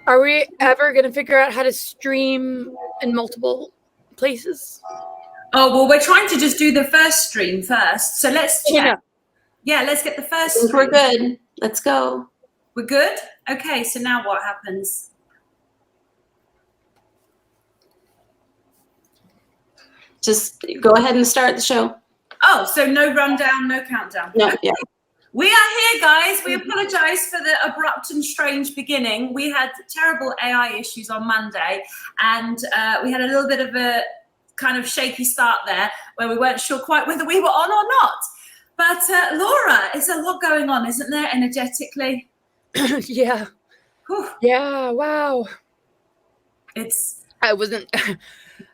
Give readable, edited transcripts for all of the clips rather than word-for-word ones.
Are we ever going to figure out how to stream in multiple places? Oh, well, we're trying to just do the first stream first. So let's check. Yeah, let's get the first stream. We're good. Let's go. We're good? Okay, so now what happens? Just go ahead and start the show. Oh, so no rundown, no countdown. No, yeah. We are here, guys. We apologize for the abrupt and strange beginning. We had terrible AI issues on Monday, and we had a little bit of a kind of shaky start there where we weren't sure quite whether we were on or not. But Laura, there's a lot going on, isn't there, energetically? Yeah. Whew. Yeah, wow. I wasn't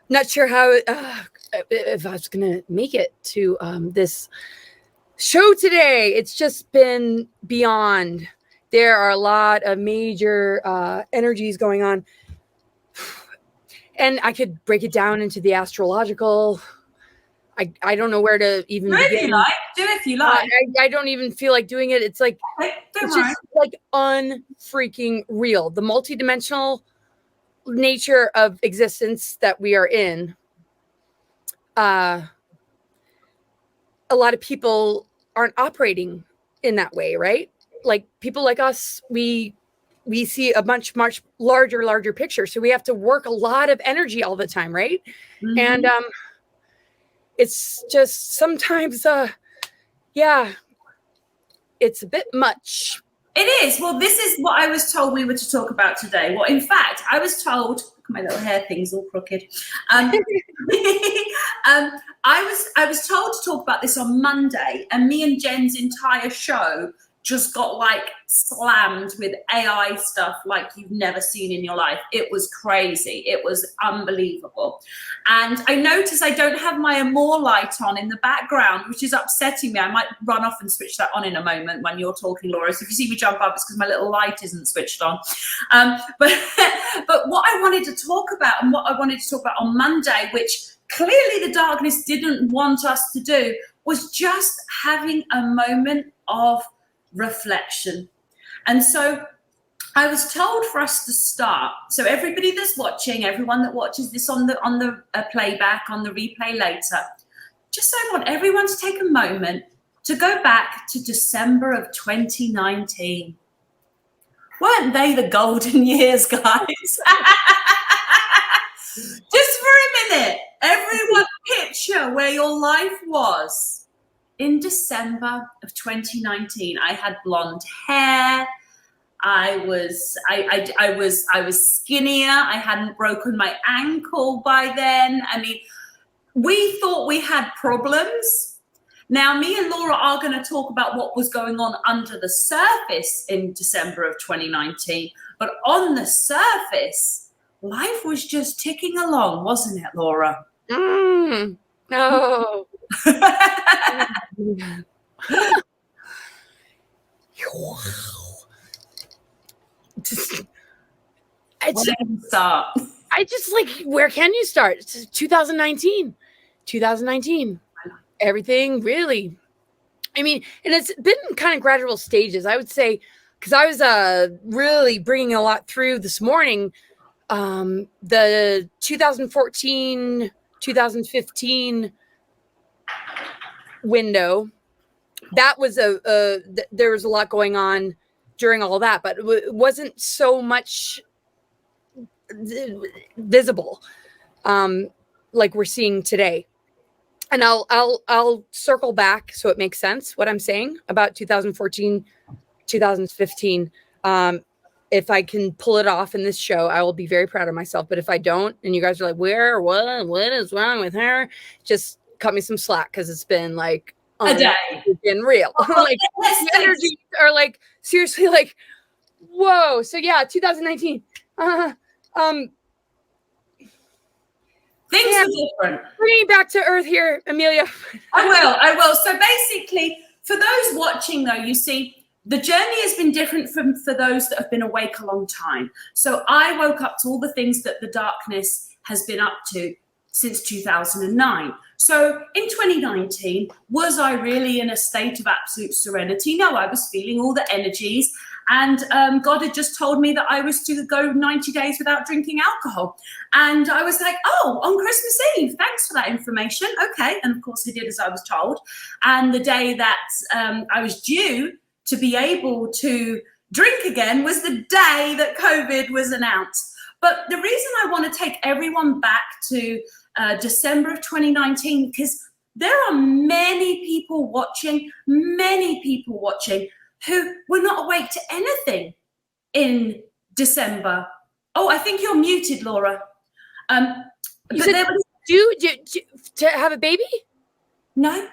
not sure how if I was gonna make it to this show today. It's just been beyond. There are a lot of major energies going on, and I could break it down into the astrological. I don't know where to even begin. Do if you like. I don't even feel like doing it. It's like it's just like unfreaking real. The multidimensional nature of existence that we are in. A lot of people aren't operating in that way, right? Like people like us, we see a much larger picture. So we have to work a lot of energy all the time, right? Mm-hmm. And it's just sometimes it's a bit much. It is. Well, this is what I was told we were to talk about today. Well, in fact, I was told, look at my little hair thing's all crooked. I was told to talk about this on Monday, and me and Jen's entire show just got like slammed with AI stuff like you've never seen in your life. It was crazy. It was unbelievable. And I notice I don't have my Amore light on in the background, which is upsetting me. I might run off and switch that on in a moment when you're talking, Laura. So if you see me jump up, it's because my little light isn't switched on. But what I wanted to talk about, and what I wanted to talk about on Monday, which clearly the darkness didn't want us to do, was just having a moment of reflection. And so I was told for us to start. So everybody that's watching, everyone that watches this on the playback, on the replay later, just I want everyone to take a moment to go back to December of 2019. Weren't they the golden years, guys? Just for a minute, everyone picture where your life was. In December of 2019, I had blonde hair. I was skinnier. I hadn't broken my ankle by then. I mean, we thought we had problems. Now, me and Laura are going to talk about what was going on under the surface in December of 2019. But on the surface, life was just ticking along, wasn't it, Laura? No. I just like, where can you start? It's 2019. Everything really, I mean, and it's been kind of gradual stages, I would say, because I was really bringing a lot through this morning. The 2014, 2015 window, that was there was a lot going on during all that, but it wasn't so much visible like we're seeing today. And I'll circle back so it makes sense what I'm saying about 2014, 2015. If I can pull it off in this show, I will be very proud of myself. But if I don't, and you guys are like, what is wrong with her? Just cut me some slack, because it's been like a day. It's been real. Like the energies are like seriously like, whoa. So yeah, 2019. Things are different. Bring me back to earth here, Amelia. I will. So basically, for those watching though, you see, the journey has been different for those that have been awake a long time. So I woke up to all the things that the darkness has been up to since 2009. So in 2019, was I really in a state of absolute serenity? No, I was feeling all the energies. And God had just told me that I was to go 90 days without drinking alcohol. And I was like, oh, on Christmas Eve, thanks for that information. Okay. And of course I did as I was told. And the day that I was due to be able to drink again was the day that COVID was announced. But the reason I want to take everyone back to December of 2019, because there are many people watching who were not awake to anything in December. Oh, I think you're muted, Laura. You said, do to have a baby? No.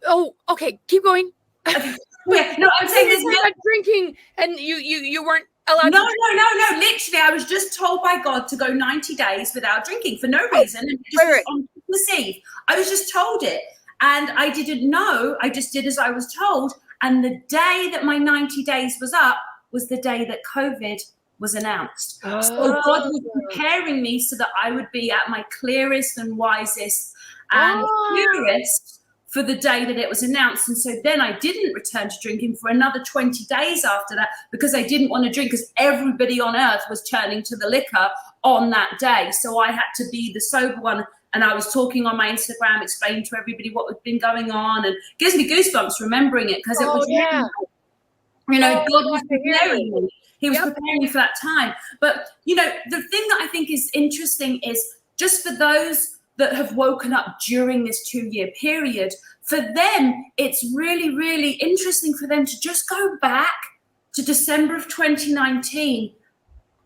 Oh, okay. Keep going. Yeah, no, I'm saying there's not drinking, and you weren't allowed. No. Literally, I was just told by God to go 90 days without drinking for no reason. And just on Christmas Eve, I was just told it, and I didn't know. I just did as I was told. And the day that my 90 days was up was the day that COVID was announced. Oh. So God was preparing me so that I would be at my clearest and wisest and purest for the day that it was announced. And so then I didn't return to drinking for another 20 days after that, because I didn't want to drink, because everybody on earth was turning to the liquor on that day. So I had to be the sober one. And I was talking on my Instagram, explaining to everybody what had been going on, and it gives me goosebumps remembering it, because it was really, God was preparing me. He was preparing me for that time. But, the thing that I think is interesting is, just for those that have woken up during this 2-year period, for them, it's really, really interesting for them to just go back to December of 2019,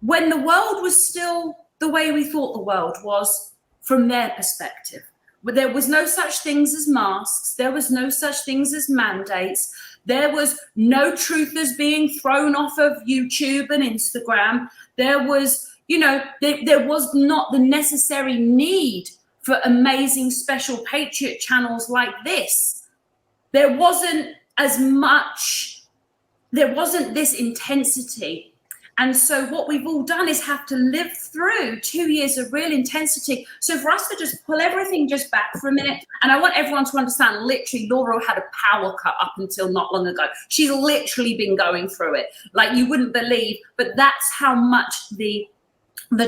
when the world was still the way we thought the world was from their perspective. But there was no such things as masks. There was no such things as mandates. There was no truthers being thrown off of YouTube and Instagram. There was, there was not the necessary need for amazing special patriot channels like this. There wasn't this intensity. And so what we've all done is have to live through 2 years of real intensity. So for us to just pull everything just back for a minute, and I want everyone to understand, literally, Laura had a power cut up until not long ago. She's literally been going through it like you wouldn't believe, but that's how much the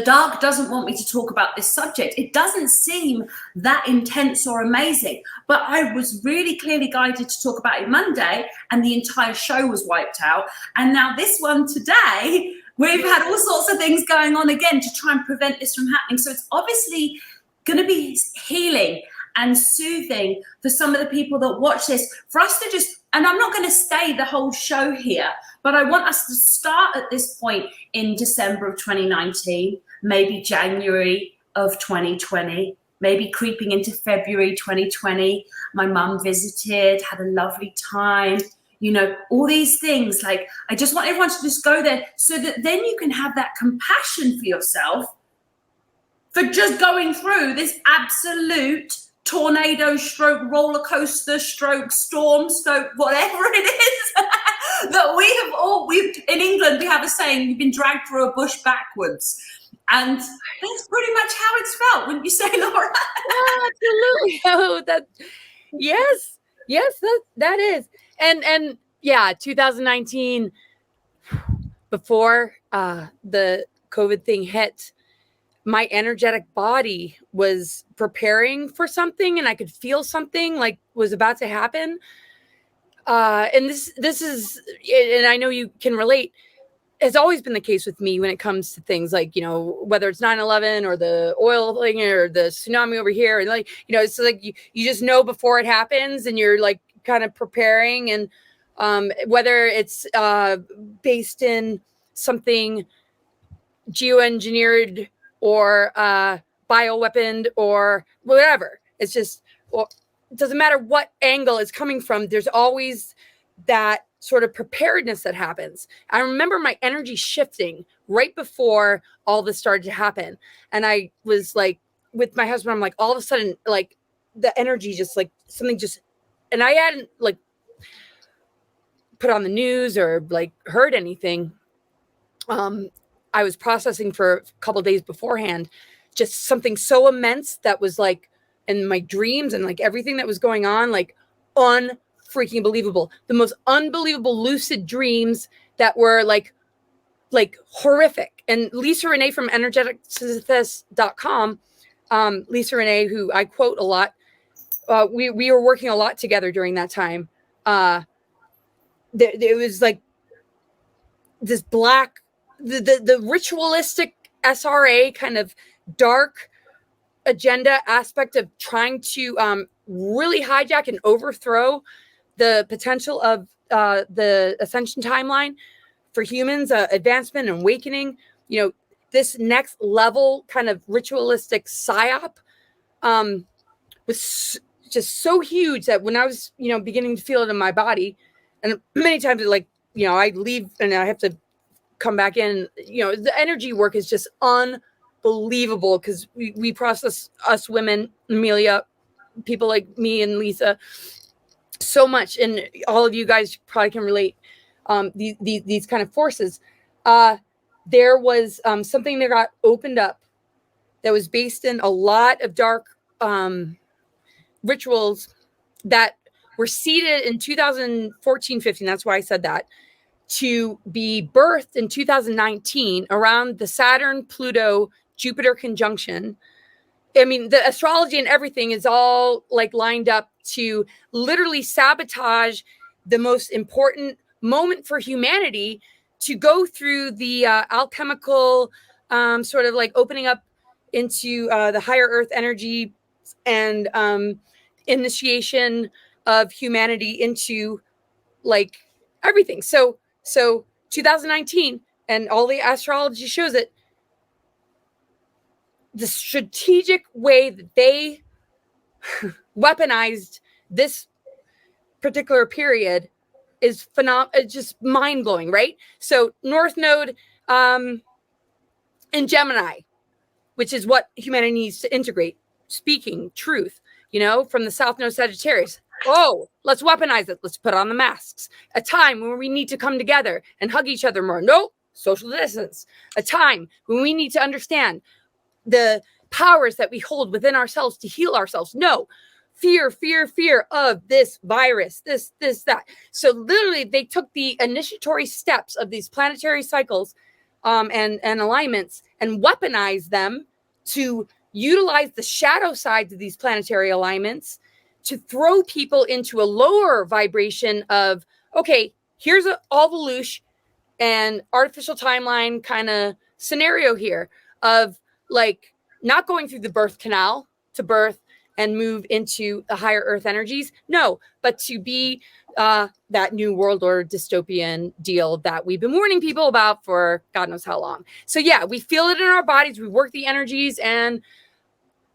dark doesn't want me to talk about this subject. It doesn't seem that intense or amazing, but I was really clearly guided to talk about it Monday, and the entire show was wiped out. And now this one today, we've had all sorts of things going on again to try and prevent this from happening. So it's obviously going to be healing and soothing for some of the people that watch this, for us to just, and I'm not going to stay the whole show here, but I want us to start at this point in December of 2019, maybe January of 2020, maybe creeping into February 2020. My mum visited, had a lovely time, all these things. Like, I just want everyone to just go there, so that then you can have that compassion for yourself for just going through this absolute tornado stroke, roller coaster stroke, storm stroke, whatever it is that we've in England, we have a saying, you've been dragged through a bush backwards. And that's pretty much how it's felt, wouldn't you say, Laura? Absolutely. Oh, yes, that is. And yeah, 2019, before the COVID thing hit, my energetic body was preparing for something, and I could feel something like was about to happen. And this is, and I know you can relate, has always been the case with me when it comes to things like, whether it's 9/11 or the oil thing or the tsunami over here. And like, it's like you just know before it happens, and you're like kind of preparing. And whether it's based in something geoengineered or bioweaponed or whatever, it's just, well, it doesn't matter what angle it's coming from. There's always that sort of preparedness that happens. I remember my energy shifting right before all this started to happen. And I was like, with my husband, I'm like, all of a sudden, like the energy just like something just, and I hadn't like put on the news or like heard anything. I was processing for a couple of days beforehand, just something so immense that was like in my dreams, and like everything that was going on, like unfreaking believable. The most unbelievable lucid dreams that were like horrific. And Lisa Renee from energeticsynthesis.com, Lisa Renee, who I quote a lot, we were working a lot together during that time. It was like this black, the ritualistic SRA kind of dark agenda aspect of trying to really hijack and overthrow the potential of the ascension timeline for humans, advancement and awakening. You know, this next level kind of ritualistic psyop was just so huge that when I was, you know, beginning to feel it in my body, and many times, like, you know, I leave and I have to come back in, you know, the energy work is just unbelievable because we process, us women, Amelia, people like me and Lisa, so much. And all of you guys probably can relate these kind of forces. There was something that got opened up that was based in a lot of dark rituals that were seeded in 2014-15. That's why I said that, to be birthed in 2019 around the Saturn-Pluto-Jupiter conjunction. I mean, the astrology and everything is all like lined up to literally sabotage the most important moment for humanity to go through the alchemical sort of like opening up into the higher earth energy and initiation of humanity into like everything. So 2019, and all the astrology shows it, the strategic way that they weaponized this particular period is phenomenal, just mind-blowing, right? So North Node in Gemini, which is what humanity needs to integrate, speaking truth, you know, from the South Node Sagittarius. Oh, let's weaponize it. Let's put on the masks. A time when we need to come together and hug each other more. Nope, social distance. A time when we need to understand the powers that we hold within ourselves to heal ourselves. No, fear of this virus, this, that. So literally they took the initiatory steps of these planetary cycles and alignments and weaponized them to utilize the shadow sides of these planetary alignments to throw people into a lower vibration of, okay, here's all the loosh and artificial timeline kind of scenario here of like not going through the birth canal to birth and move into the higher earth energies. No, but to be that new world order dystopian deal that we've been warning people about for God knows how long. So yeah, we feel it in our bodies. We work the energies, and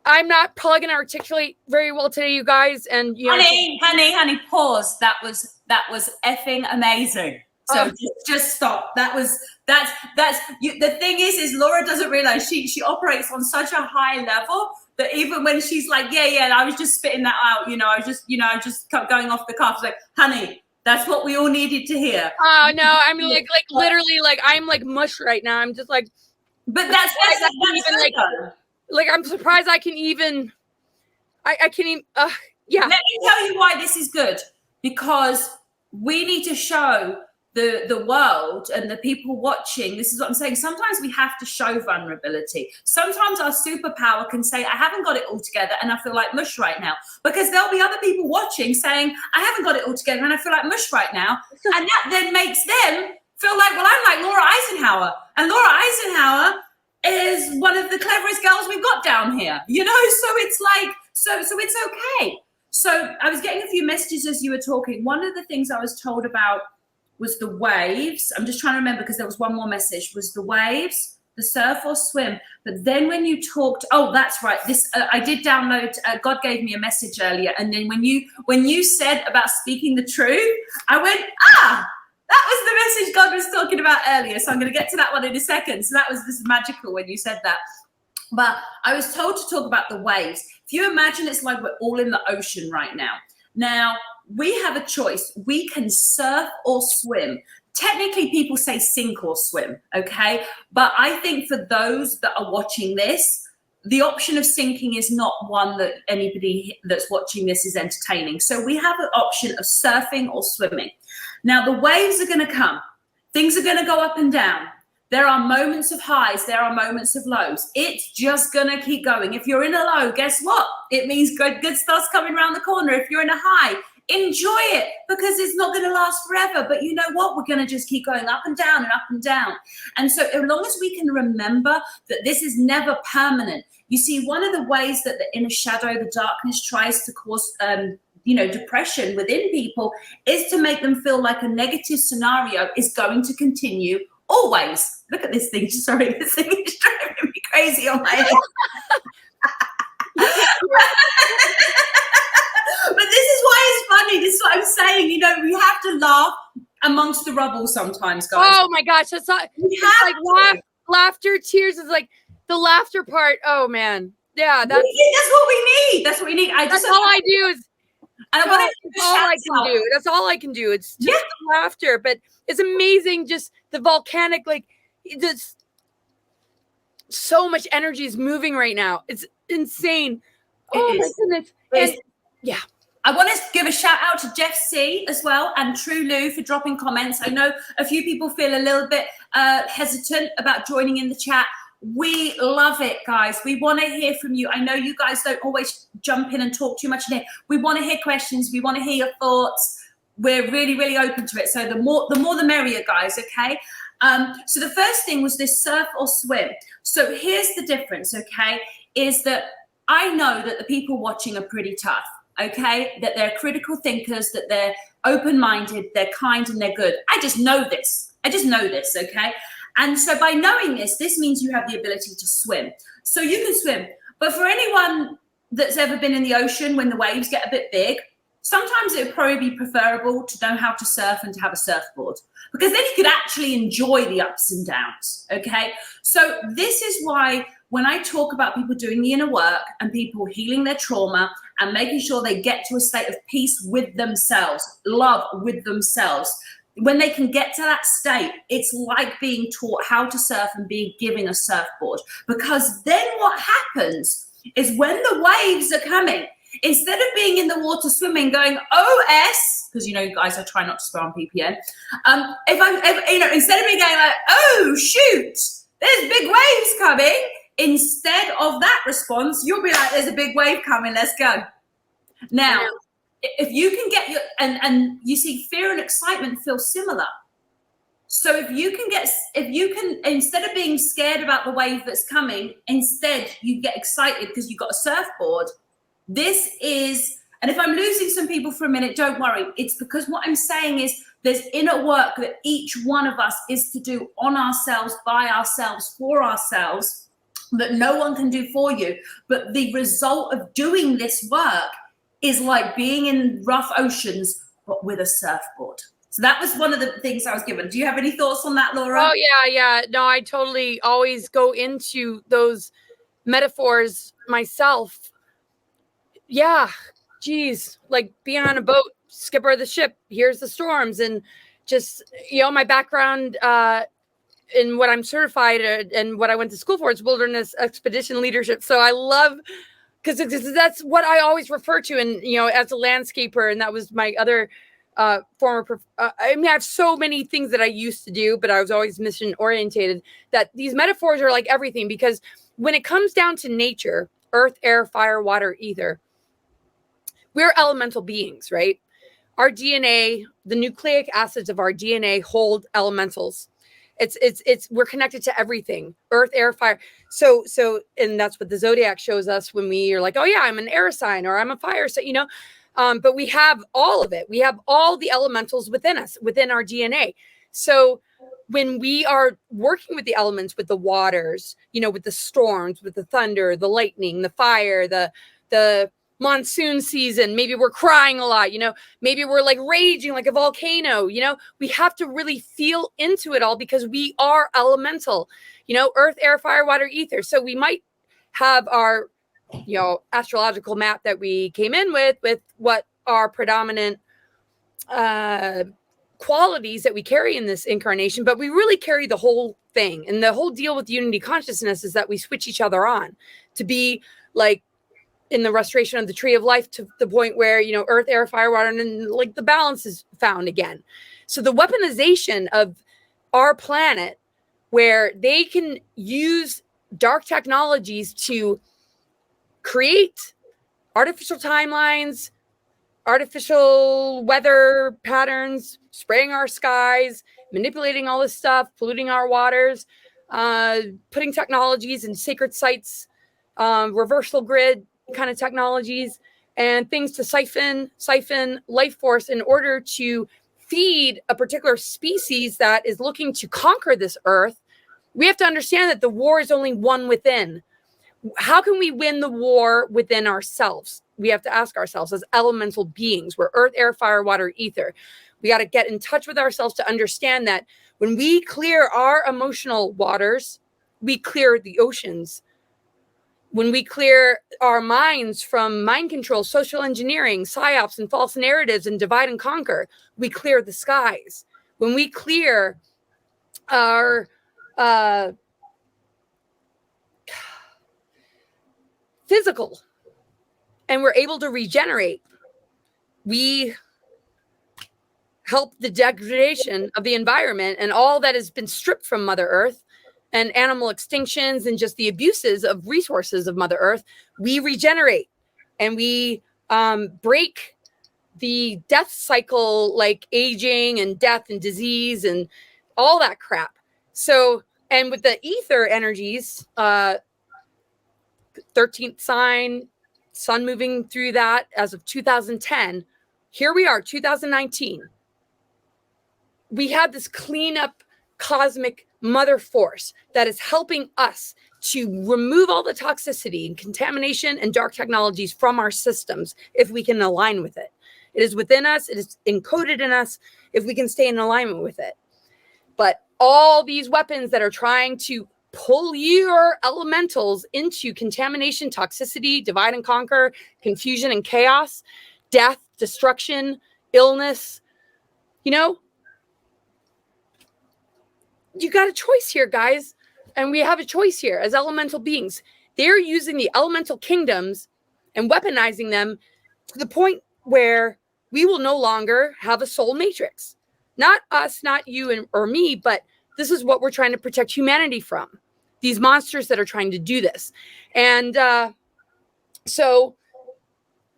I'm not probably going to articulate very well today, you guys. And you know, honey, pause. That was effing amazing. So just stop. That's you. The thing is Laura doesn't realize she operates on such a high level that even when she's like, yeah, I was just spitting that out. You know, I just kept going off the cuff. Like, honey, that's what we all needed to hear. Oh no, I mean, like literally, like I'm like mush right now. I'm just like, but that's even like I'm surprised I can even. I can even. Yeah. Let me tell you why this is good, because we need to show the world and the people watching. This is what I'm saying. Sometimes we have to show vulnerability. Sometimes our superpower can say, I haven't got it all together and I feel like mush right now, because there'll be other people watching saying, I haven't got it all together and I feel like mush right now. And that then makes them feel like, well, I'm like Laura Eisenhower, and Laura Eisenhower is one of the cleverest girls we've got down here, you know? So it's like, so it's okay. So I was getting a few messages as you were talking. One of the things I was told about was the waves. I'm just trying to remember because there was one more message, was the waves, the surf or swim. But then when you talked, oh, that's right. This I did download. God gave me a message earlier. And then when you said about speaking the truth, I went, that was the message God was talking about earlier. So I'm going to get to that one in a second. So that was this magical when you said that. But I was told to talk about the waves. If you imagine, it's like we're all in the ocean right now. Now, we have a choice. We can surf or swim. Technically, people say sink or swim, okay? But I think for those that are watching this, the option of sinking is not one that anybody that's watching this is entertaining. So we have an option of surfing or swimming. Now, the waves are going to come. Things are going to go up and down. There are moments of highs. There are moments of lows. It's just going to keep going. If you're in a low, guess what? It means good stuff's coming around the corner. If you're in a high, enjoy it, because it's not going to last forever. But you know what? We're going to just keep going up and down and up and down. And so as long as we can remember that this is never permanent. You see, one of the ways that the inner shadow, the darkness, tries to cause depression within people is to make them feel like a negative scenario is going to continue always. Look at this thing. Sorry, this thing is driving me crazy on my head. But this is why it's funny. This is what I'm saying. You know, we have to laugh amongst the rubble sometimes, guys. Oh my gosh, that's not. It's like laughter, tears is like the laughter part. Oh man, yeah, that's what we need. That's what we need. That's all I do is. And That's all I can do. That's all I can do. It's just laughter, but it's amazing. Just the volcanic, like, just so much energy is moving right now. It's insane. Oh my goodness. And, yeah. I want to give a shout out to Jeff C as well and True Lou for dropping comments. I know a few people feel a little bit hesitant about joining in the chat. We love it, guys. We want to hear from you. I know you guys don't always jump in and talk too much in here. We want to hear questions. We want to hear your thoughts. We're really, really open to it. So the more the merrier, guys, okay? So the first thing was this surf or swim. So here's the difference, okay, is that I know that the people watching are pretty tough, okay, that they're critical thinkers, that they're open-minded, they're kind, and they're good. I just know this. Okay? And so by knowing this means you have the ability to swim. So you can swim. But for anyone that's ever been in the ocean when the waves get a bit big, sometimes it would probably be preferable to know how to surf and to have a surfboard, because then you could actually enjoy the ups and downs, okay? So this is why when I talk about people doing the inner work and people healing their trauma and making sure they get to a state of peace with themselves, love with themselves, when they can get to that state, it's like being taught how to surf and being given a surfboard. Because then what happens is when the waves are coming, instead of being in the water swimming going OS, because you know, guys, I try not to swear on PPN. Instead of me going like, oh shoot, there's big waves coming, instead of that response, you'll be like, there's a big wave coming, let's go. Now, if you can get and you see, fear and excitement feel similar. So if you can, instead of being scared about the wave that's coming, instead you get excited because you've got a surfboard. This is, and if I'm losing some people for a minute, don't worry. It's because what I'm saying is there's inner work that each one of us is to do on ourselves, by ourselves, for ourselves, that no one can do for you. But the result of doing this work is like being in rough oceans, but with a surfboard. So that was one of the things I was given. Do you have any thoughts on that, Laura? Oh, yeah. No, I totally always go into those metaphors myself. Yeah, geez, like being on a boat, skipper of the ship, here's the storms, and just, my background in what I'm certified and what I went to school for is wilderness expedition leadership. So I love, because that's what I always refer to, and as a landscaper, and that was my other former. I have so many things that I used to do, but I was always mission orientated. That these metaphors are like everything, because when it comes down to nature, earth, air, fire, water, ether, we're elemental beings, right? Our DNA, the nucleic acids of our DNA hold elementals. We're connected to everything, earth, air, fire. So, and that's what the zodiac shows us when we are like, oh yeah, I'm an air sign or I'm a fire sign, but we have all of it. We have all the elementals within us, within our DNA. So when we are working with the elements, with the waters, with the storms, with the thunder, the lightning, the fire, the monsoon season, maybe we're crying a lot, maybe we're like raging like a volcano, we have to really feel into it all, because we are elemental, earth, air, fire, water, ether. So we might have our, astrological map that we came in with what are predominant qualities that we carry in this incarnation, but we really carry the whole thing. And the whole deal with unity consciousness is that we switch each other on to be like in the restoration of the tree of life, to the point where, earth, air, fire, water, and then like the balance is found again. So the weaponization of our planet where they can use dark technologies to create artificial timelines, artificial weather patterns, spraying our skies, manipulating all this stuff, polluting our waters, putting technologies in sacred sites, reversal grid kind of technologies, and things to siphon life force in order to feed a particular species that is looking to conquer this earth. We have to understand that the war is only won within. How can we win the war within ourselves? We have to ask ourselves as elemental beings. We're earth, air, fire, water, ether. We got to get in touch with ourselves to understand that when we clear our emotional waters, we clear the oceans. When we clear our minds from mind control, social engineering, psyops, and false narratives, and divide and conquer, we clear the skies. When we clear our physical and we're able to regenerate, we help the degradation of the environment and all that has been stripped from Mother Earth and animal extinctions and just the abuses of resources of Mother Earth. We regenerate and we break the death cycle, like aging and death and disease and all that crap. So, and with the ether energies, 13th sign, sun moving through that as of 2010, here we are, 2019. We have this cleanup cosmic mother force that is helping us to remove all the toxicity and contamination and dark technologies from our systems if we can align with it. It is within us. It is encoded in us if we can stay in alignment with it. But all these weapons that are trying to pull your elementals into contamination, toxicity, divide and conquer, confusion and chaos, death, destruction, illness, you know, you got a choice here, guys. And we have a choice here as elemental beings. They're using the elemental kingdoms and weaponizing them to the point where we will no longer have a soul matrix. Not us, not you or me, but this is what we're trying to protect humanity from. These monsters that are trying to do this. And so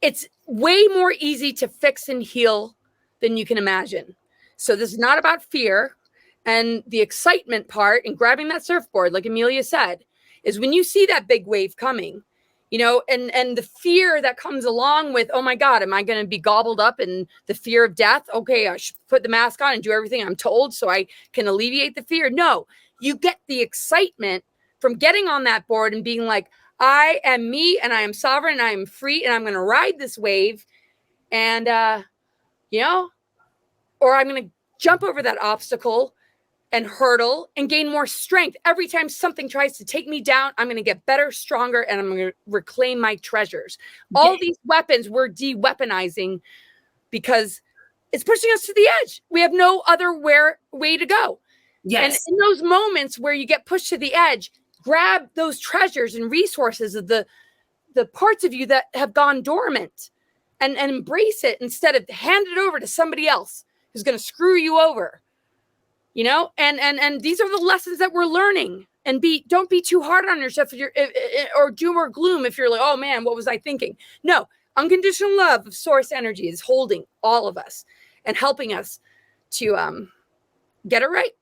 it's way more easy to fix and heal than you can imagine. So this is not about fear. And the excitement part and grabbing that surfboard, like Amelia said, is when you see that big wave coming, you know, and the fear that comes along with, oh my God, am I going to be gobbled up in the fear of death? Okay, I should put the mask on and do everything I'm told so I can alleviate the fear. No, you get the excitement from getting on that board and being like, I am me and I am sovereign and I am free and I'm going to ride this wave and, you know, or I'm going to jump over that obstacle and hurdle and gain more strength. Every time something tries to take me down, I'm going to get better, stronger, and I'm going to reclaim my treasures. All these weapons we're de-weaponizing because it's pushing us to the edge. We have no other way to go. Yes. And in those moments where you get pushed to the edge, grab those treasures and resources of the parts of you that have gone dormant and embrace it instead of hand it over to somebody else who's going to screw you over. You know, and these are the lessons that we're learning. And don't be too hard on yourself if you're or doom or gloom if you're like, oh man, what was I thinking? No, unconditional love of source energy is holding all of us and helping us to get it right.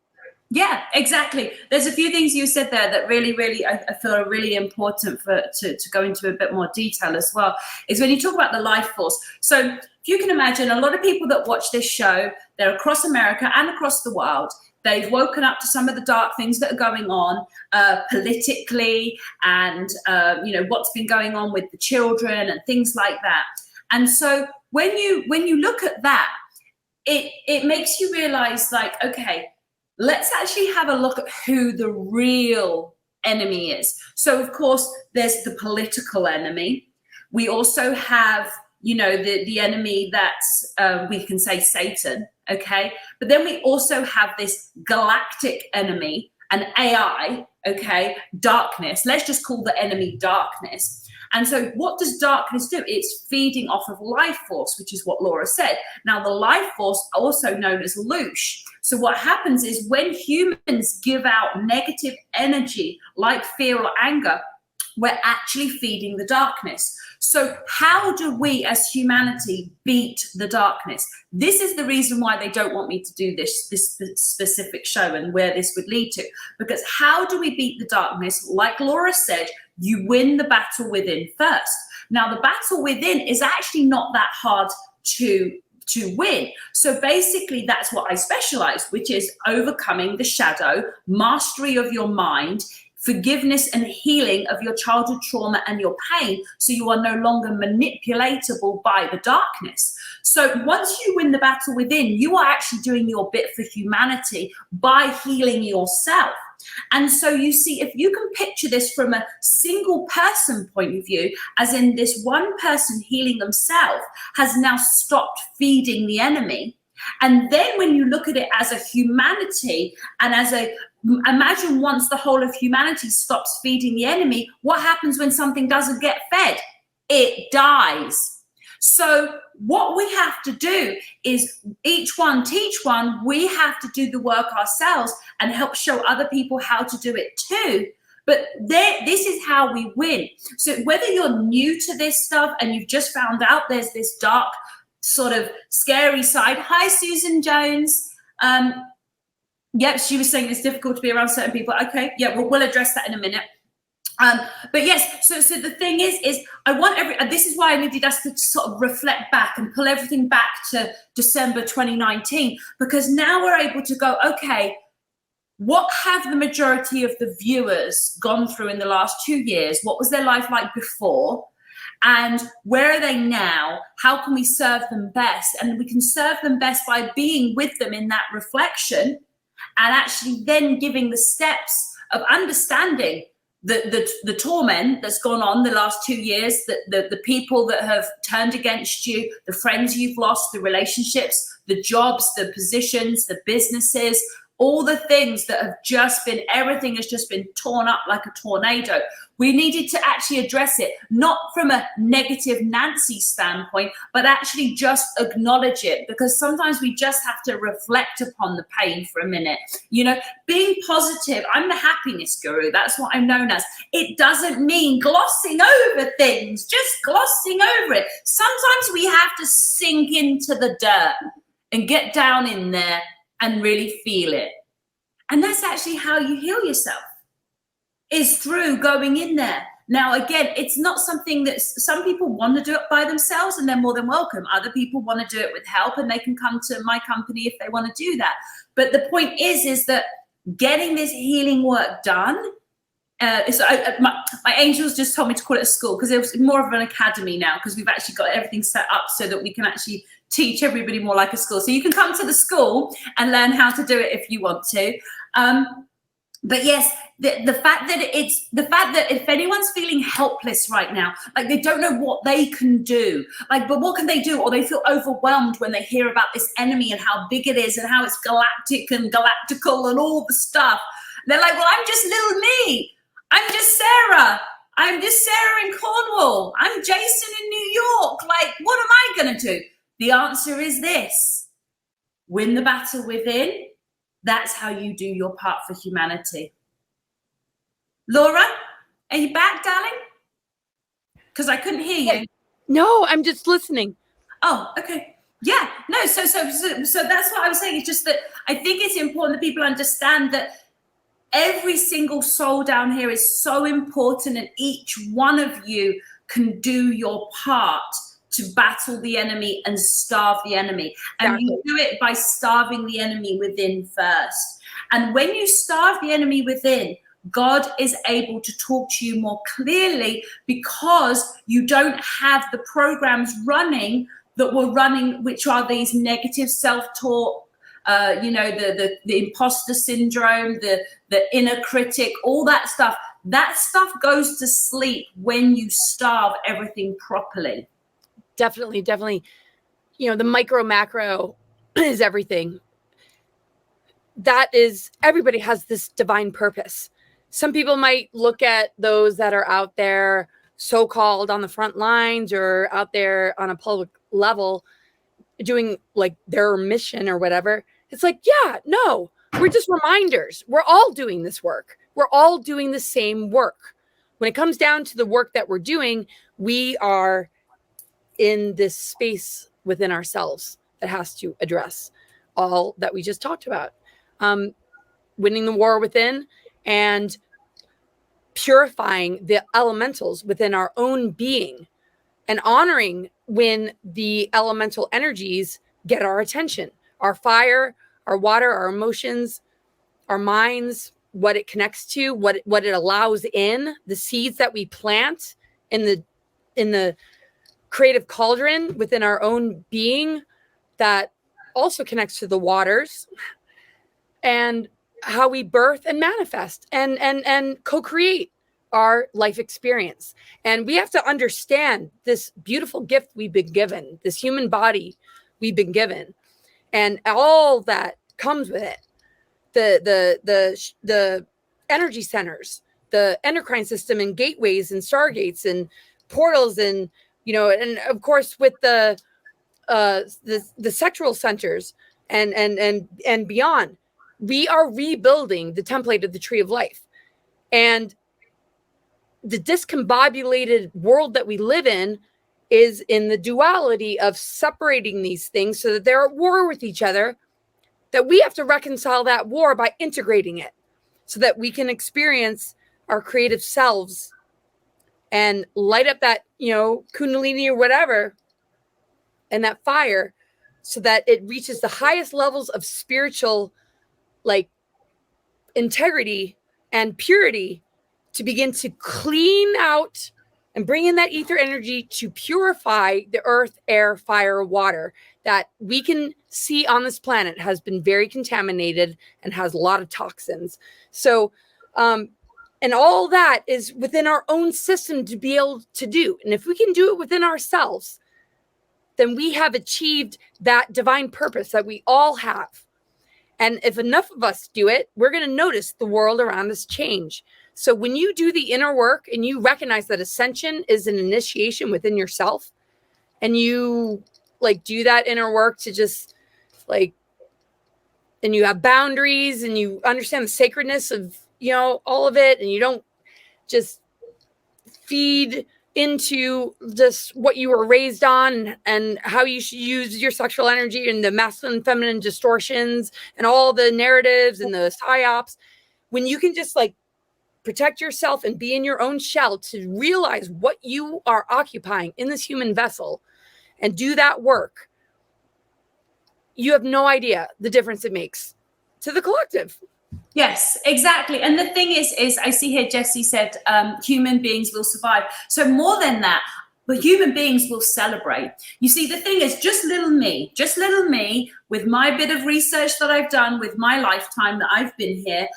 Yeah, exactly. There's a few things you said there that really, really, I feel are really important to go into a bit more detail as well, is when you talk about the life force. So if you can imagine, a lot of people that watch this show, they're across America and across the world. They've woken up to some of the dark things that are going on politically and, you know, what's been going on with the children and things like that. And so when you look at that, it makes you realize, like, okay, let's actually have a look at who the real enemy is. So, of course, there's the political enemy. We also have, you know, the enemy that's, we can say Satan, okay? But then we also have this galactic enemy, an AI, okay, darkness. Let's just call the enemy darkness. And so what does darkness do? It's feeding off of life force, which is what Laura said. Now, the life force, also known as loosh. So what happens is when humans give out negative energy like fear or anger, we're actually feeding the darkness. So how do we as humanity beat the darkness? This is the reason why they don't want me to do this specific show and where this would lead to. Because how do we beat the darkness? Like Laura said, you win the battle within first. Now, the battle within is actually not that hard to win. So basically, that's what I specialize, which is overcoming the shadow, mastery of your mind, forgiveness and healing of your childhood trauma and your pain, so you are no longer manipulatable by the darkness. So once you win the battle within, you are actually doing your bit for humanity by healing yourself. And so you see, if you can picture this from a single person point of view, as in this one person healing themselves has now stopped feeding the enemy. And then when you look at it as a humanity and as a, imagine once the whole of humanity stops feeding the enemy, what happens when something doesn't get fed? It dies. So what we have to do is each one teach one. We have to do the work ourselves and help show other people how to do it too. But this is how we win. So whether you're new to this stuff and you've just found out there's this dark sort of scary side. Hi, Susan Jones. Yep, she was saying it's difficult to be around certain people. Okay, yeah, we'll address that in a minute. But yes, so the thing is I want this is why I needed us to sort of reflect back and pull everything back to December 2019, because now we're able to go, okay, what have the majority of the viewers gone through in the last 2 years? What was their life like before? And where are they now? How can we serve them best? And we can serve them best by being with them in that reflection and actually then giving the steps of understanding the torment that's gone on the last 2 years, the people that have turned against you, the friends you've lost, the relationships, the jobs, the positions, the businesses, all the things that have just been, everything has just been torn up like a tornado. We needed to actually address it, not from a negative Nancy standpoint, but actually just acknowledge it, because sometimes we just have to reflect upon the pain for a minute. You know, being positive, I'm the happiness guru, that's what I'm known as. It doesn't mean glossing over things, just glossing over it. Sometimes we have to sink into the dirt and get down in there and really feel it. And that's actually how you heal yourself, is through going in there. Now, again, it's not something that some people want to do it by themselves and they're more than welcome. Other people want to do it with help and they can come to my company if they want to do that. But the point is that getting this healing work done, my angels just told me to call it a school, because it was more of an academy now, because we've actually got everything set up so that we can actually teach everybody more like a school. So you can come to the school and learn how to do it if you want to. But yes, the fact that if anyone's feeling helpless right now, like they don't know what they can do, like, but what can they do? Or they feel overwhelmed when they hear about this enemy and how big it is and how it's galactic and galactical and all the stuff. They're like, well, I'm just little me. I'm just Sarah. I'm just Sarah in Cornwall. I'm Jason in New York. Like, what am I going to do? The answer is this: win the battle within. That's how you do your part for humanity. Laura, are you back, darling? Because I couldn't hear you. No, I'm just listening. Oh, okay. Yeah, no, so that's what I was saying. It's just that I think it's important that people understand that every single soul down here is so important, and each one of you can do your part to battle the enemy and starve the enemy. And you do it by starving the enemy within first. And when you starve the enemy within, God is able to talk to you more clearly, because you don't have the programs running that were running, which are these negative self-talk, the imposter syndrome, the inner critic, all that stuff. That stuff goes to sleep when you starve everything properly. Definitely. You know, the micro macro is everything. That is, everybody has this divine purpose. Some people might look at those that are out there so-called on the front lines or out there on a public level doing like their mission or whatever. It's like, yeah, no, we're just reminders. We're all doing this work. We're all doing the same work. When it comes down to the work that we're doing, we are in this space within ourselves that has to address all that we just talked about. Winning the war within and purifying the elementals within our own being and honoring when the elemental energies get our attention, our fire, our water, our emotions, our minds, what it connects to, what it allows in, the seeds that we plant in the creative cauldron within our own being that also connects to the waters, and how we birth and manifest and co-create our life experience. And we have to understand this beautiful gift we've been given, this human body we've been given, and all that comes with it. The energy centers, the endocrine system, and gateways and stargates and portals, and and of course with the sexual centers and beyond. We are rebuilding the template of the tree of life. And the discombobulated world that we live in is in the duality of separating these things so that they're at war with each other, that we have to reconcile that war by integrating it so that we can experience our creative selves and light up that, kundalini or whatever, and that fire, so that it reaches the highest levels of spiritual, like, integrity and purity, to begin to clean out and bring in that ether energy to purify the earth, air, fire, water that we can see on this planet has been very contaminated and has a lot of toxins. So, and all that is within our own system to be able to do. And if we can do it within ourselves, then we have achieved that divine purpose that we all have. And if enough of us do it, we're going to notice the world around us change. So when you do the inner work and you recognize that ascension is an initiation within yourself, and you do that inner work to just and you have boundaries and you understand the sacredness of, all of it, and you don't just feed into just what you were raised on and how you should use your sexual energy and the masculine and feminine distortions and all the narratives and the psyops. When you can just protect yourself and be in your own shell to realize what you are occupying in this human vessel and do that work, you have no idea the difference it makes to the collective. Yes, exactly. And the thing is I see here Jessie said human beings will survive. So more than that, but human beings will celebrate. You see, the thing is, just little me with my bit of research that I've done, with my lifetime that I've been here,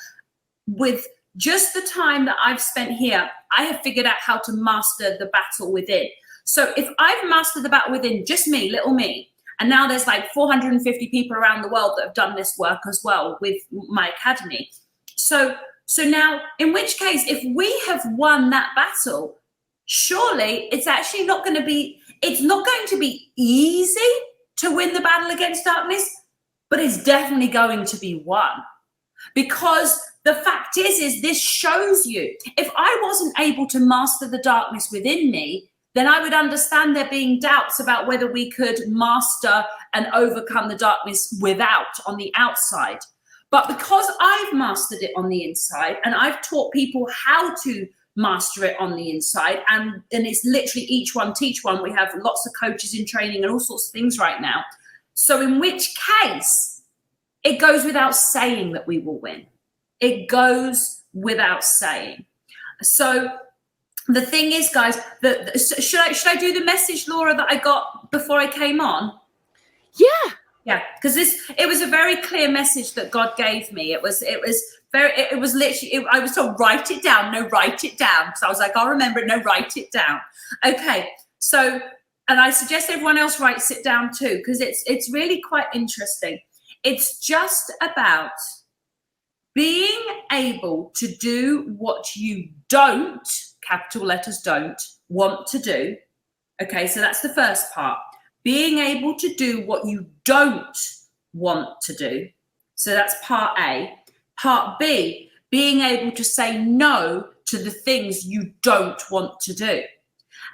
with just the time that I've spent here, I have figured out how to master the battle within. So if I've mastered the battle within, just me, little me, and now there's 450 people around the world that have done this work as well with my academy. So now, in which case, if we have won that battle, surely it's actually not going to be easy to win the battle against darkness, but it's definitely going to be won. Because the fact is this shows you, if I wasn't able to master the darkness within me, then I would understand there being doubts about whether we could master and overcome the darkness without, on the outside. But because I've mastered it on the inside, and I've taught people how to master it on the inside, and it's literally each one teach one. We have lots of coaches in training and all sorts of things right now. So in which case, it goes without saying that we will win. It goes without saying. So the thing is, guys, should I do the message, Laura, that I got before I came on? Yeah, because it was a very clear message that God gave me. It was literally, I was told, write it down. No, write it down. So I was like, I'll remember it. No, write it down. Okay. So, and I suggest everyone else writes it down too, because it's really quite interesting. It's just about being able to do what you don't, capital letters don't, want to do. Okay, so that's the first part. Being able to do what you don't want to do. So that's part A. Part B, being able to say no to the things you don't want to do.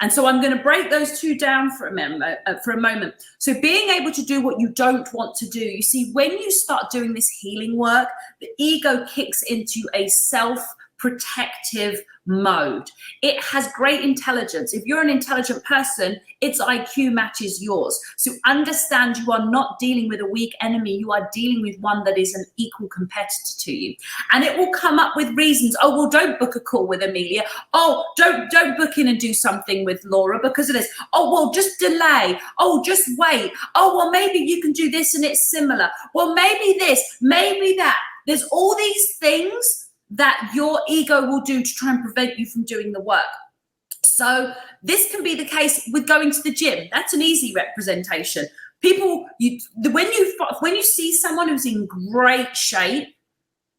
And so I'm going to break those two down for a moment. So being able to do what you don't want to do. You see, when you start doing this healing work, the ego kicks into a self-protective mode. It has great intelligence. If you're an intelligent person, its IQ matches yours. So understand you are not dealing with a weak enemy. You are dealing with one that is an equal competitor to you. And it will come up with reasons. Oh, well, don't book a call with Amelia. Oh, don't book in and do something with Laura because of this. Oh, well, just delay. Oh, just wait. Oh, well, maybe you can do this and it's similar. Well, maybe this, maybe that. There's all these things that your ego will do to try and prevent you from doing the work. So this can be the case with going to the gym. That's an easy representation. People, when you see someone who's in great shape,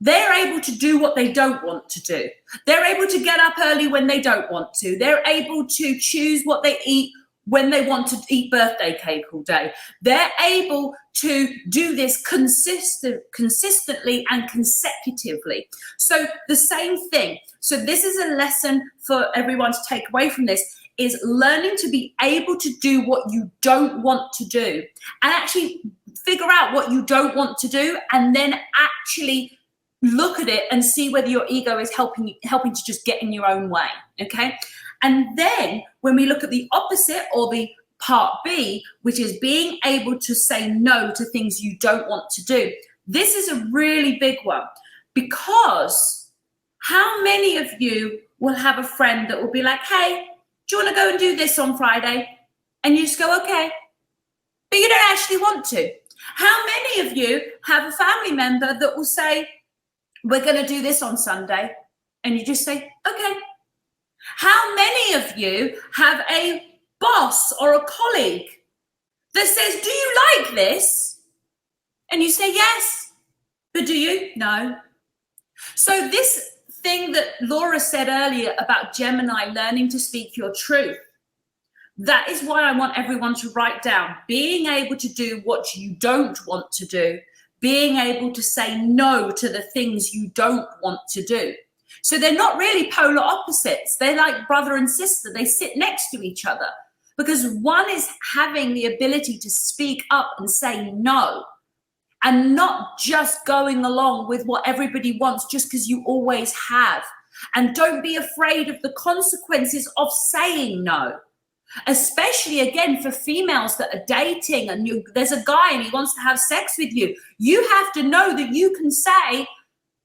they're able to do what they don't want to do. They're able to get up early when they don't want to. They're able to choose what they eat when they want to eat birthday cake all day. They're able to do this consistently and consecutively. So the same thing. So this is a lesson for everyone to take away from this, is learning to be able to do what you don't want to do and actually figure out what you don't want to do and then actually look at it and see whether your ego is helping to just get in your own way, okay? And then when we look at the opposite, or the part B, which is being able to say no to things you don't want to do, this is a really big one, because how many of you will have a friend that will be like, hey, do you want to go and do this on Friday? And you just go, okay, but you don't actually want to. How many of you have a family member that will say, we're going to do this on Sunday? And you just say, okay. How many of you have a boss or a colleague that says, do you like this? And you say, yes. But do you? No. So this thing that Laura said earlier about Gemini learning to speak your truth, that is why I want everyone to write down being able to do what you don't want to do, being able to say no to the things you don't want to do. So they're not really polar opposites. They're like brother and sister. They sit next to each other because one is having the ability to speak up and say no, and not just going along with what everybody wants just because you always have. And don't be afraid of the consequences of saying no, especially again for females that are dating and there's a guy and he wants to have sex with you. You have to know that you can say,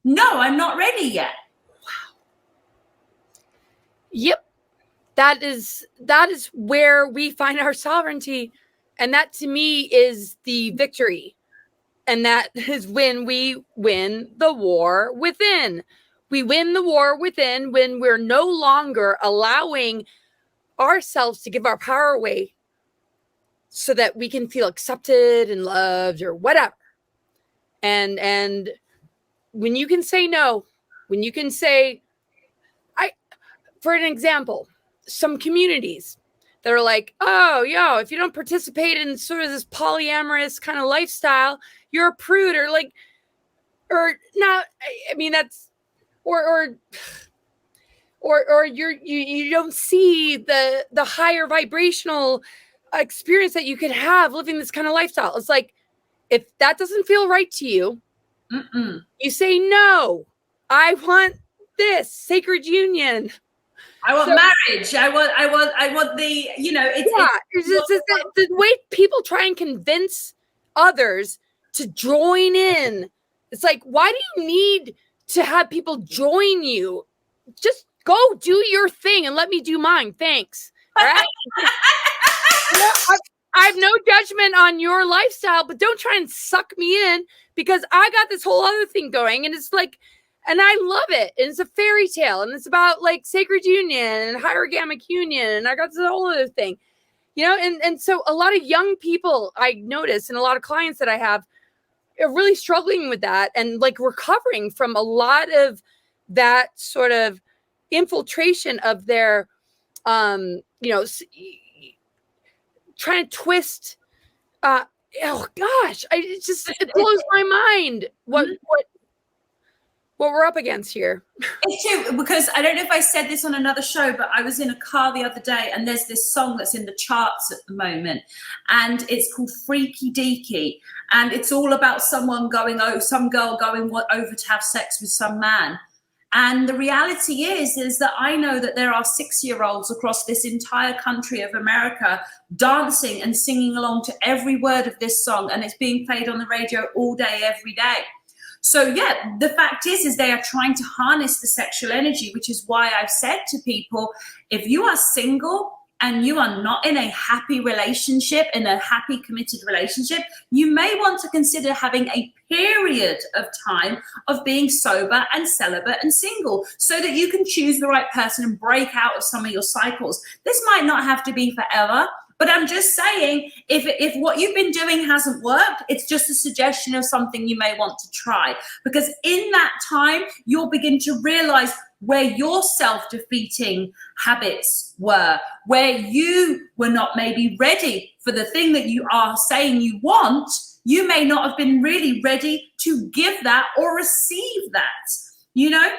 no, I'm not ready yet. Yep. That is where we find our sovereignty. And that to me is the victory. And that is when we win the war within. We win the war within when we're no longer allowing ourselves to give our power away so that we can feel accepted and loved or whatever. And when you can say no, when you can say, for an example, some communities that are like, oh, if you don't participate in sort of this polyamorous kind of lifestyle, you're a prude, or not. I mean, that's, or you don't see the higher vibrational experience that you could have living this kind of lifestyle. It's like, if that doesn't feel right to you, you say, no, I want this sacred union. I want marriage. I want the, it's the way people try and convince others to join in. It's like, why do you need to have people join you? Just go do your thing and let me do mine. Thanks. All right? I have no judgment on your lifestyle, but don't try and suck me in because I got this whole other thing going. And it's like, and I love it. And it's a fairy tale. And it's about like sacred union and hierogamic union. And I got this whole other thing, and so a lot of young people I notice, and a lot of clients that I have are really struggling with that and like recovering from a lot of that sort of infiltration of their trying to twist. Oh gosh, it blows my mind what we're up against here. It's true, because I don't know if I said this on another show, but I was in a car the other day and there's this song that's in the charts at the moment and it's called Freaky Deaky. And it's all about some girl going over to have sex with some man. And the reality is that I know that there are 6-year-olds across this entire country of America dancing and singing along to every word of this song. And it's being played on the radio all day, every day. So yeah, the fact is they are trying to harness the sexual energy, which is why I've said to people, if you are single and you are not in a happy relationship, in a happy committed relationship, you may want to consider having a period of time of being sober and celibate and single so that you can choose the right person and break out of some of your cycles. This might not have to be forever. But I'm just saying, if what you've been doing hasn't worked, it's just a suggestion of something you may want to try. Because in that time, you'll begin to realize where your self-defeating habits were, where you were not maybe ready for the thing that you are saying you want. You may not have been really ready to give that or receive that, you know?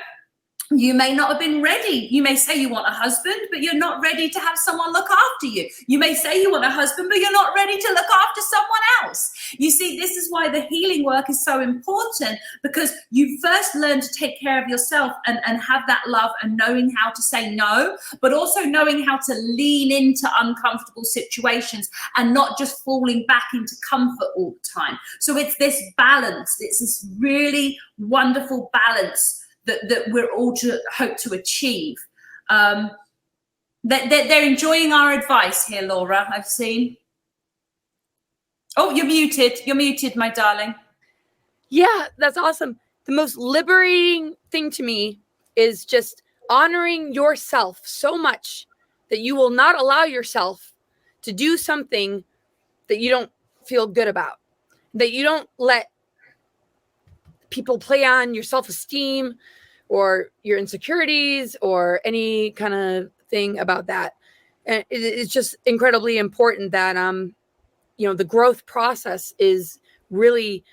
You may not have been ready. You may say you want a husband, but you're not ready to have someone look after you. You may say you want a husband, but you're not ready to look after someone else. You see, this is why the healing work is so important, because you first learn to take care of yourself and have that love and knowing how to say no, but also knowing how to lean into uncomfortable situations and not just falling back into comfort all the time. So it's this balance. It's this really wonderful balance that we're all to hope to achieve. They're enjoying our advice here, Laura, I've seen. Oh, you're muted. You're muted, my darling. Yeah, that's awesome. The most liberating thing to me is just honoring yourself so much that you will not allow yourself to do something that you don't feel good about, that you don't let people play on your self-esteem or your insecurities or any kind of thing about that. And it's just incredibly important that, the growth process is really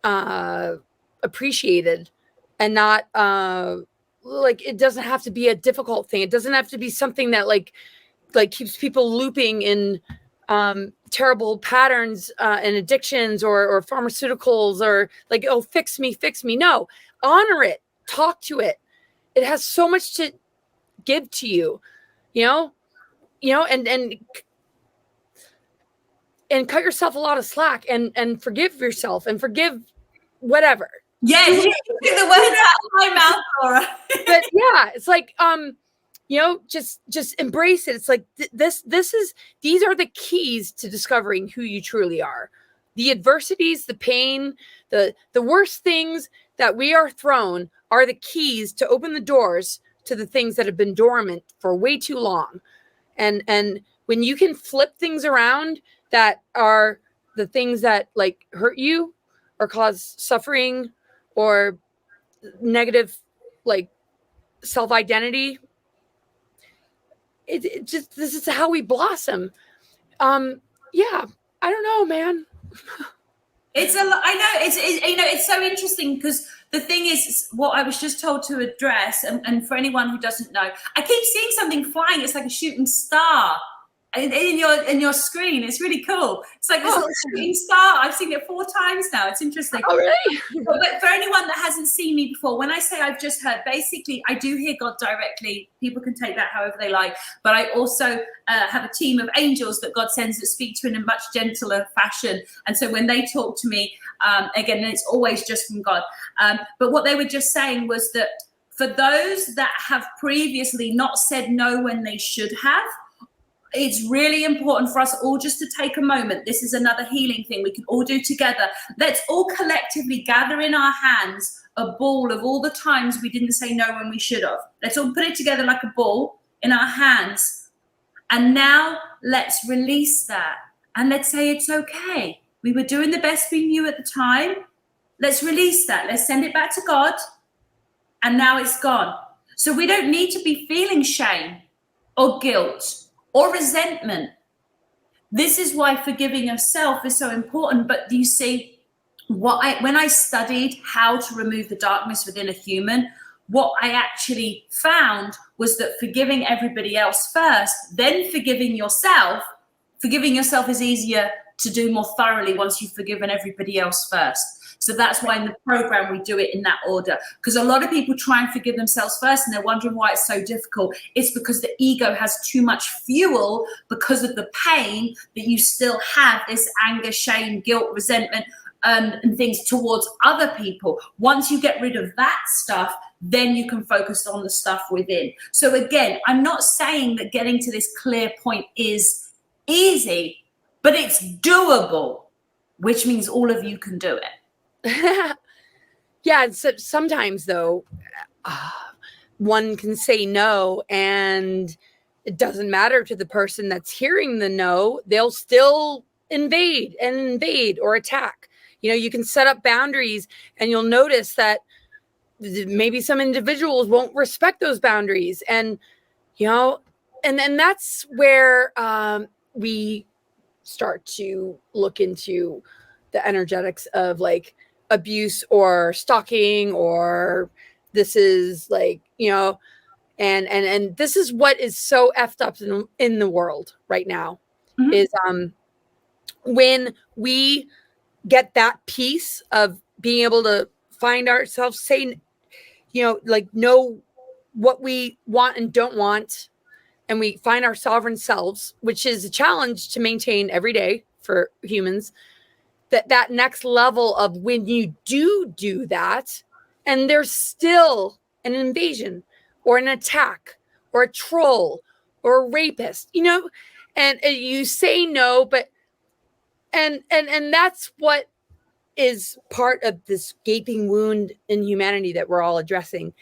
appreciated and not it doesn't have to be a difficult thing. It doesn't have to be something that like keeps people looping in terrible patterns and addictions or pharmaceuticals or like, oh, fix me. No, honor it, talk to it. It has so much to give to you, and cut yourself a lot of slack and forgive yourself and forgive whatever. Yeah, you took the words out of my mouth, Laura. But yeah, it's like, just embrace it. It's like these are the keys to discovering who you truly are. The adversities, the pain, the worst things that we are thrown are the keys to open the doors to the things that have been dormant for way too long. And when you can flip things around that are the things that like hurt you or cause suffering or negative like self-identity, it just, this is how we blossom. Yeah, I don't know, man. It's a lot. I know it's so interesting because the thing is, what I was just told to address, and for anyone who doesn't know, I keep seeing something flying. It's like a shooting star in your screen. It's really cool. It's like this little shooting star. I've seen it 4 times now. It's interesting. Oh, really? But for anyone that hasn't seen me before, when I say I've just heard, basically I do hear God directly. People can take that however they like. But I also have a team of angels that God sends that speak to in a much gentler fashion. And so when they talk to me, again, it's always just from God. But what they were just saying was that for those that have previously not said no when they should have, it's really important for us all just to take a moment. This is another healing thing we can all do together. Let's all collectively gather in our hands a ball of all the times we didn't say no when we should have. Let's all put it together like a ball in our hands. And now let's release that. And let's say it's okay. We were doing the best we knew at the time. Let's release that. Let's send it back to God. And now it's gone. So we don't need to be feeling shame or guilt or resentment. This is why forgiving yourself is so important. But you see, when I studied how to remove the darkness within a human, what I actually found was that forgiving everybody else first, then forgiving yourself is easier to do more thoroughly once you've forgiven everybody else first. So that's why in the program we do it in that order, because a lot of people try and forgive themselves first and they're wondering why it's so difficult. It's because the ego has too much fuel because of the pain that you still have, this anger, shame, guilt, resentment, and things towards other people. Once you get rid of that stuff, then you can focus on the stuff within. So again, I'm not saying that getting to this clear point is easy, but it's doable, which means all of you can do it. Yeah, so sometimes though, one can say no and it doesn't matter to the person that's hearing the no, they'll still invade or attack. You know, you can set up boundaries and you'll notice that maybe some individuals won't respect those boundaries. And, you know, and then that's where we start to look into the energetics of like abuse or stalking, or this is like, you know, and this is what is so effed up in the world right now. Mm-hmm. Is when we get that piece of being able to find ourselves, say, you know, like know what we want and don't want, and we find our sovereign selves, which is a challenge to maintain every day for humans. That next level of when you do that, and there's still an invasion or an attack or a troll or a rapist, you know, and you say no, but and that's what is part of this gaping wound in humanity that we're all addressing.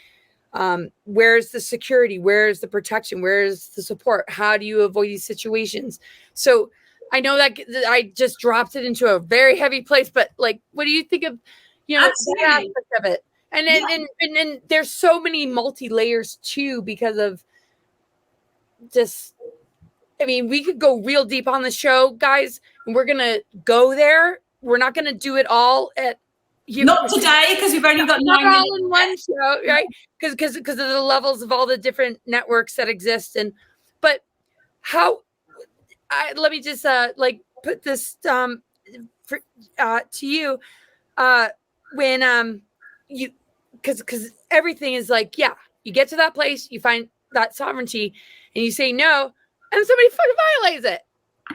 Where's the security? Where's the protection? Where's the support? How do you avoid these situations? So I know that I just dropped it into a very heavy place, but like, what do you think of, you know, that aspect of it? And then, and there's so many multi-layers too, because of just, I mean, we could go real deep on the show, guys, and we're going to go there. We're not going to do it all at, not today, because we've only got 9 minutes all in one show, right? Because of the levels of all the different networks that exist. And, but how, let me just like put this to you when you, because everything is like, yeah, you get to that place, you find that sovereignty, and you say no, and somebody fucking violates it,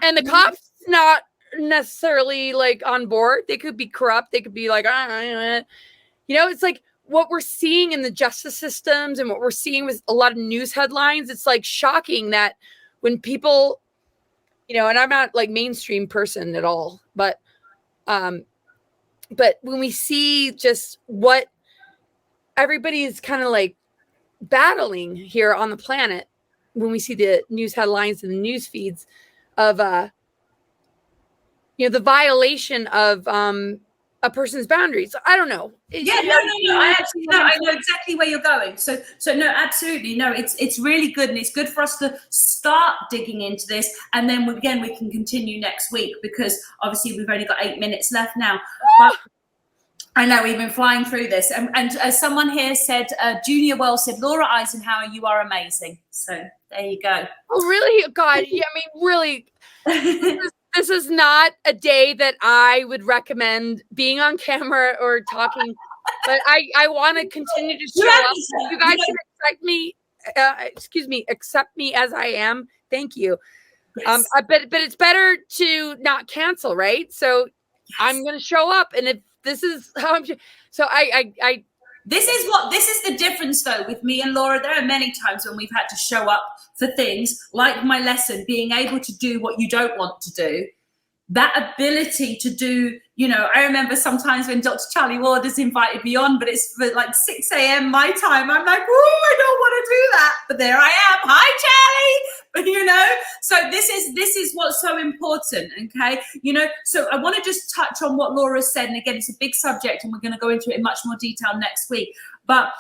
and the cops not necessarily like on board. They could be corrupt. They could be like, you know, it's like what we're seeing in the justice systems and what we're seeing with a lot of news headlines. It's like shocking that when people, you know, and I'm not like mainstream person at all, but when we see just what everybody is kind of like battling here on the planet, when we see the news headlines and the news feeds of, you know, the violation of a person's boundaries. I don't know. Yeah, no. I know exactly where you're going. So no, absolutely. No, it's really good. And it's good for us to start digging into this. And then again, we can continue next week, because obviously we've only got 8 minutes left now. But I know we've been flying through this. And as someone here said, Junior Wells said, Laura Eisenhower, you are amazing. So there you go. Oh, really? God. Yeah, I mean, really. This is not a day that I would recommend being on camera or talking, but I want to continue to show up. You guys can accept me as I am. Thank you. Yes. But it's better to not cancel, right? So yes. I'm going to show up, and if this is how I'm, so I. This is the difference though with me and Laura. There are many times when we've had to show up for things like my lesson, being able to do what you don't want to do. That ability to do, you know, I remember sometimes when Dr. Charlie Ward has invited me on, but it's for like 6 a.m. my time. I'm like, oh, I don't want to do that. But there I am. Hi, Charlie. You know, so this is what's so important. Okay. You know, so I want to just touch on what Laura said. And again, it's a big subject and we're going to go into it in much more detail next week. But,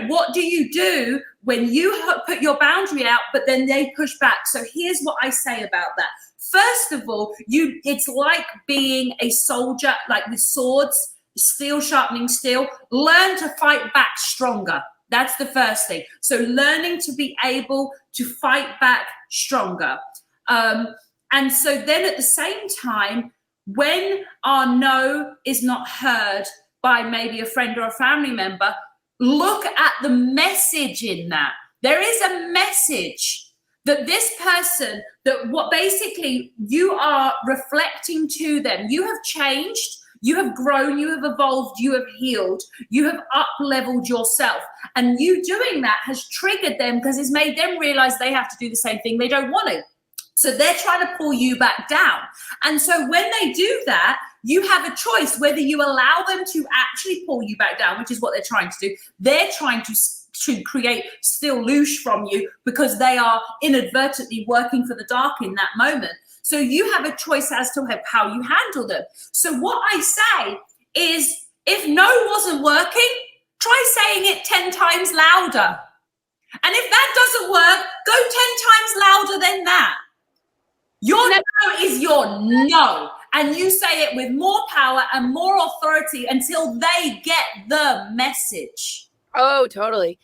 what do you do when you put your boundary out, but then they push back? So here's what I say about that. First of all, it's like being a soldier, like with swords, steel sharpening steel. Learn to fight back stronger. That's the first thing. So learning to be able to fight back stronger. And so then at the same time, when our no is not heard by maybe a friend or a family member, look at the message in that. There is a message that this person, that what basically you are reflecting to them. You have changed, you have grown, you have evolved, you have healed, you have up-leveled yourself. And you doing that has triggered them because it's made them realize they have to do the same thing they don't want to. So they're trying to pull you back down. And so when they do that, you have a choice whether you allow them to actually pull you back down, which is what they're trying to do. They're trying to create still loosh from you because they are inadvertently working for the dark in that moment. So you have a choice as to how you handle them. So what I say is, if no wasn't working, try saying it 10 times louder. And if that doesn't work, go 10 times louder than that. Your no is your no. And you say it with more power and more authority until they get the message. Oh, totally.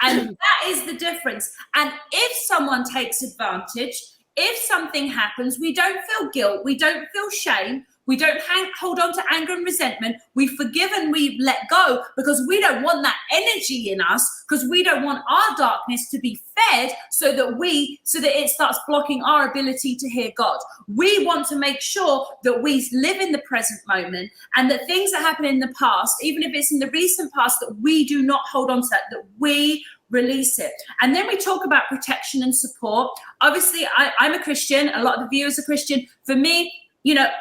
And that is the difference. And if someone takes advantage, if something happens, we don't feel guilt, we don't feel shame, we don't hold on to anger and resentment. We forgive and we let go because we don't want that energy in us, because we don't want our darkness to be fed so that it starts blocking our ability to hear God. We want to make sure that we live in the present moment, and that things that happen in the past, even if it's in the recent past, that we do not hold on to that we release it. And then we talk about protection and support. Obviously, I'm a Christian. A lot of the viewers are Christian. For me,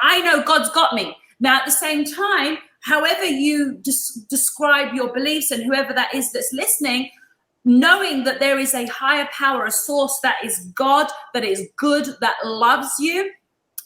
I know God's got me. Now, at the same time, however you describe your beliefs, and whoever that is that's listening, knowing that there is a higher power, a source that is God, that is good, that loves you,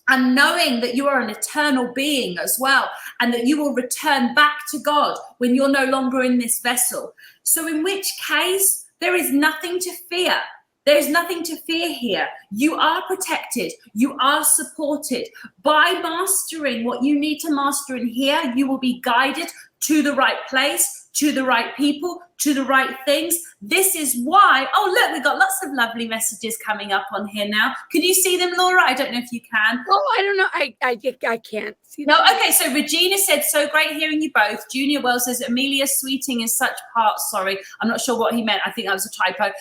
and knowing that you are an eternal being as well, and that you will return back to God when you're no longer in this vessel. So in which case, there is nothing to fear. There's nothing to fear here. You are protected. You are supported. By mastering what you need to master in here, you will be guided to the right place, to the right people, to the right things. This is why, oh, look, we've got lots of lovely messages coming up on here now. Can you see them, Laura? I don't know if you can. Oh, I don't know. I can't see them. No, okay, so Regina said, so great hearing you both. Junior Wells says, Amelia Sweeting is such part. Sorry, I'm not sure what he meant. I think that was a typo.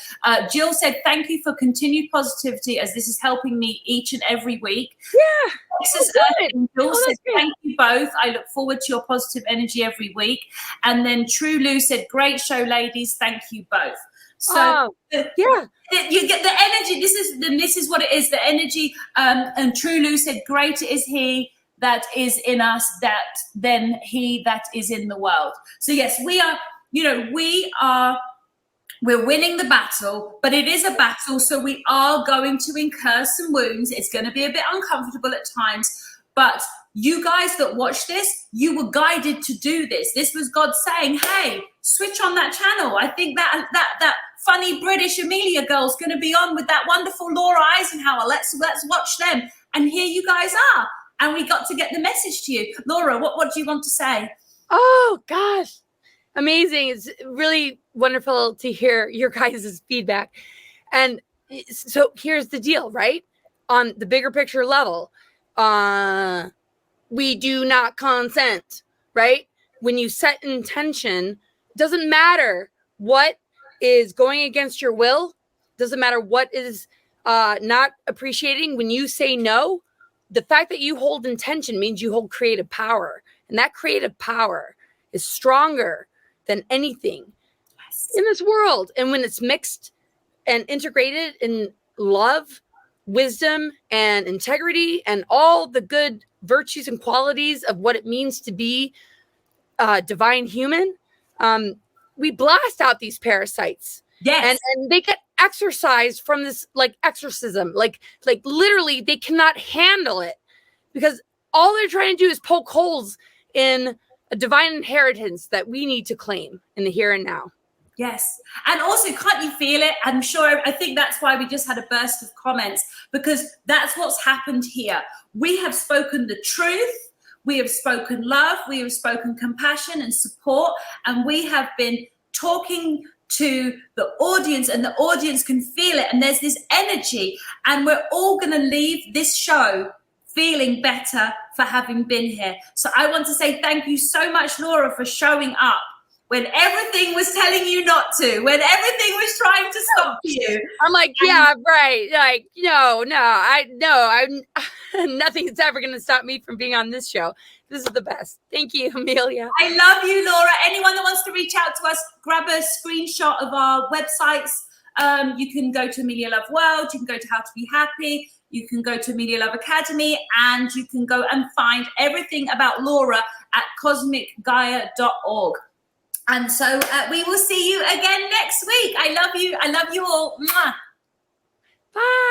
Jill said, thank you for continued positivity, as this is helping me each and every week. Yeah. Jill said, thank you both. I look forward to your positive energy every week. And then True Lou said, great show, ladies. Thank you both. So yeah, you get the energy. This is what it is. The energy. And True Lou said, greater is he that is in us than he that is in the world. So yes, we are. We're winning the battle, but it is a battle. So we are going to incur some wounds. It's going to be a bit uncomfortable at times, but you guys that watch this, you were guided to do this. This was God saying, hey, switch on that channel. I think that funny British Amelia girl's going to be on with that wonderful Laura Eisenhower. Let's watch them. And here you guys are. And we got to get the message to you. Laura, what do you want to say? Oh, gosh. Amazing. It's really wonderful to hear your guys' feedback. And so here's the deal, right? On the bigger picture level, we do not consent, right? When you set intention, doesn't matter what is going against your will, doesn't matter what is not appreciating. When you say no, the fact that you hold intention means you hold creative power. And that creative power is stronger than anything in this world. And when it's mixed and integrated in love, wisdom, and integrity, and all the good virtues and qualities of what it means to be a divine human, we blast out these parasites. Yes. And they get exorcised from this like exorcism. Like literally they cannot handle it, because all they're trying to do is poke holes in a divine inheritance that we need to claim in the here and now. Yes. And also, can't you feel it? I think that's why we just had a burst of comments, because that's what's happened here. We have spoken the truth. We have spoken love. We have spoken compassion and support. And we have been talking to the audience, and the audience can feel it. And there's this energy. And we're all going to leave this show feeling better for having been here. So I want to say thank you so much, Laura, for showing up when everything was telling you not to, when everything was trying to stop you. I'm like, yeah, right. Like, no, nothing's ever going to stop me from being on this show. This is the best. Thank you, Amelia. I love you, Laura. Anyone that wants to reach out to us, grab a screenshot of our websites. You can go to Amelia Love World. You can go to How to Be Happy. You can go to Amelia Love Academy, and you can go and find everything about Laura at cosmicgaia.org. And so we will see you again next week. I love you. I love you all. Mwah. Bye.